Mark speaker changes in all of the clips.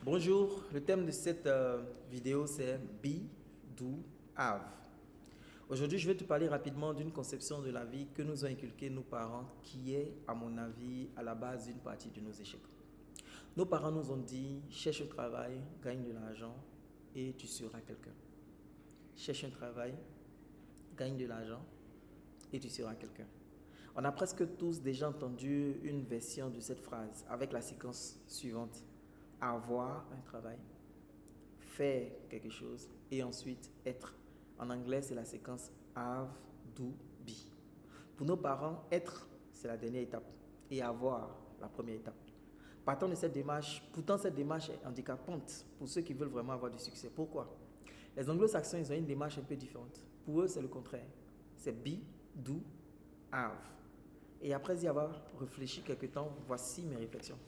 Speaker 1: Bonjour, le thème de cette vidéo c'est Be, Do, Have. Aujourd'hui, je vais te parler rapidement d'une conception de la vie que nous ont inculqué nos parents qui est, à mon avis, à la base d'une partie de nos échecs. Nos parents nous ont dit, cherche un travail, gagne de l'argent et tu seras quelqu'un. Cherche un travail, gagne de l'argent et tu seras quelqu'un. On a presque tous déjà entendu une version de cette phrase avec la séquence suivante. Avoir un travail, faire quelque chose et ensuite être. En anglais, c'est la séquence have, do, be. Pour nos parents, être, c'est la dernière étape et avoir, la première étape. Partant de cette démarche, pourtant cette démarche est handicapante pour ceux qui veulent vraiment avoir du succès. Pourquoi? Les anglo-saxons, ils ont une démarche un peu différente. Pour eux, c'est le contraire. C'est be, do, have. Et après y avoir réfléchi quelque temps, voici mes réflexions.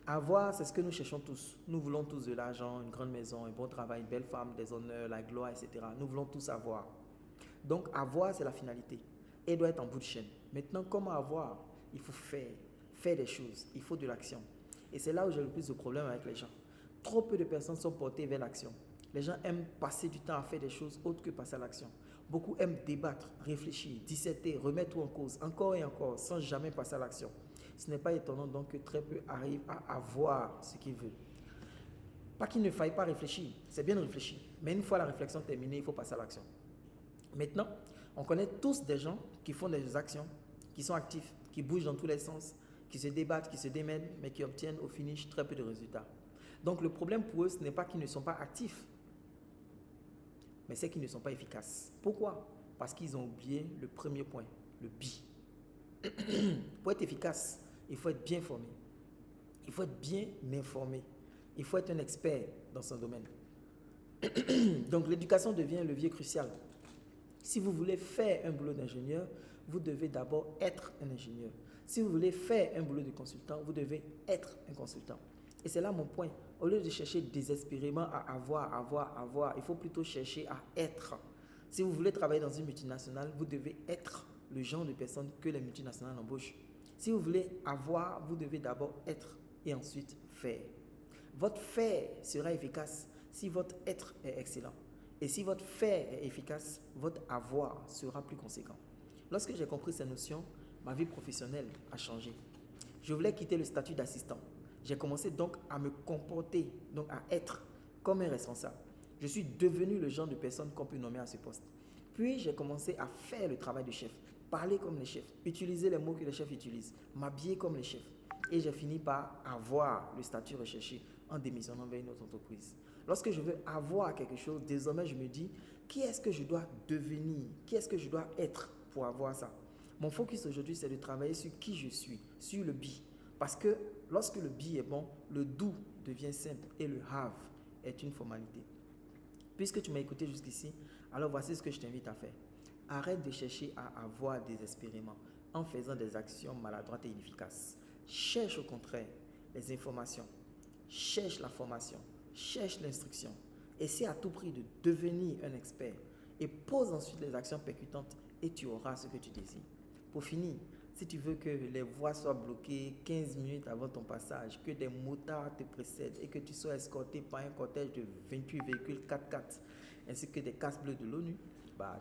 Speaker 1: Avoir, c'est ce que nous cherchons tous. Nous voulons tous de l'argent, une grande maison, un bon travail, une belle femme, des honneurs, la gloire, etc. Nous voulons tous avoir. Donc, avoir, c'est la finalité. Et doit être en bout de chaîne. Maintenant, comment avoir? Il faut faire des choses. Il faut de l'action. Et c'est là où j'ai le plus de problèmes avec les gens. Trop peu de personnes sont portées vers l'action. Les gens aiment passer du temps à faire des choses autres que passer à l'action. Beaucoup aiment débattre, réfléchir, disserter, remettre tout en cause, encore et encore, sans jamais passer à l'action. Ce n'est pas étonnant donc que très peu arrivent à avoir ce qu'ils veulent. Pas qu'il ne faille pas réfléchir, c'est bien de réfléchir. Mais une fois la réflexion terminée, il faut passer à l'action. Maintenant, on connaît tous des gens qui font des actions, qui sont actifs, qui bougent dans tous les sens, qui se débattent, qui se démènent, mais qui obtiennent au finish très peu de résultats. Donc le problème pour eux, ce n'est pas qu'ils ne sont pas actifs, mais c'est qu'ils ne sont pas efficaces. Pourquoi? Parce qu'ils ont oublié le premier point, le be. Pour être efficace, il faut être bien formé. Il faut être bien informé. Il faut être un expert dans son domaine. Donc l'éducation devient un levier crucial. Si vous voulez faire un boulot d'ingénieur, vous devez d'abord être un ingénieur. Si vous voulez faire un boulot de consultant, vous devez être un consultant. Et c'est là mon point. Au lieu de chercher désespérément à avoir, il faut plutôt chercher à être. Si vous voulez travailler dans une multinationale, vous devez être le genre de personne que les multinationales embauchent. Si vous voulez avoir, vous devez d'abord être et ensuite faire. Votre faire sera efficace si votre être est excellent. Et si votre faire est efficace, votre avoir sera plus conséquent. Lorsque j'ai compris ces notions, ma vie professionnelle a changé. Je voulais quitter le statut d'assistant. J'ai commencé donc à me comporter, donc à être comme un responsable. Je suis devenu le genre de personne qu'on peut nommer à ce poste. Puis j'ai commencé à faire le travail de chef, parler comme les chefs, utiliser les mots que les chefs utilisent, m'habiller comme les chefs. Et j'ai fini par avoir le statut recherché en démissionnant vers une autre entreprise. Lorsque je veux avoir quelque chose, désormais je me dis, qui est-ce que je dois devenir? Qui est-ce que je dois être pour avoir ça? Mon focus aujourd'hui, c'est de travailler sur qui je suis, sur le be. Parce que lorsque le be est bon, le do devient simple et le have est une formalité. Puisque tu m'as écouté jusqu'ici, alors voici ce que je t'invite à faire. Arrête de chercher à avoir désespérément en faisant des actions maladroites et inefficaces. Cherche au contraire les informations, cherche la formation, cherche l'instruction. Essaie à tout prix de devenir un expert et pose ensuite les actions percutantes et tu auras ce que tu désires. Pour finir, si tu veux que les voies soient bloquées 15 minutes avant ton passage, que des motards te précèdent et que tu sois escorté par un cortège de 28 véhicules 4x4 ainsi que des casques bleus de l'ONU,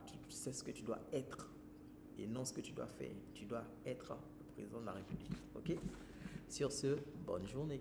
Speaker 1: tu sais ce que tu dois être et non ce que tu dois faire. Tu dois être le président de la République. Ok? Sur ce, bonne journée.